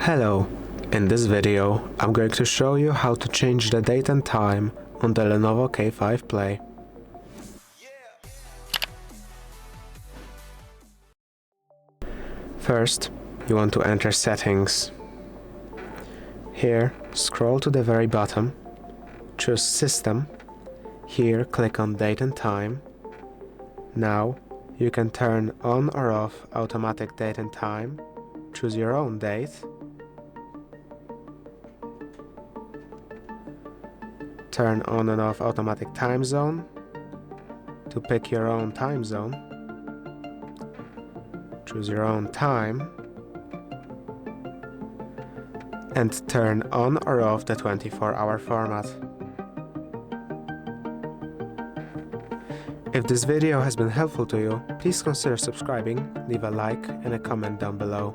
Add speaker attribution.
Speaker 1: Hello! In this video, I'm going to show you how to change the date and time on the LENOVO K5 Play. First, you want to enter Settings. Here, scroll to the very bottom, choose System. Here, click on Date and Time. Now, you can turn on or off automatic date and time, choose your own date, turn on and off automatic time zone to pick your own time zone, choose your own time, and turn on or off the 24-hour format. If this video has been helpful to you, please consider subscribing, leave a like and a comment down below.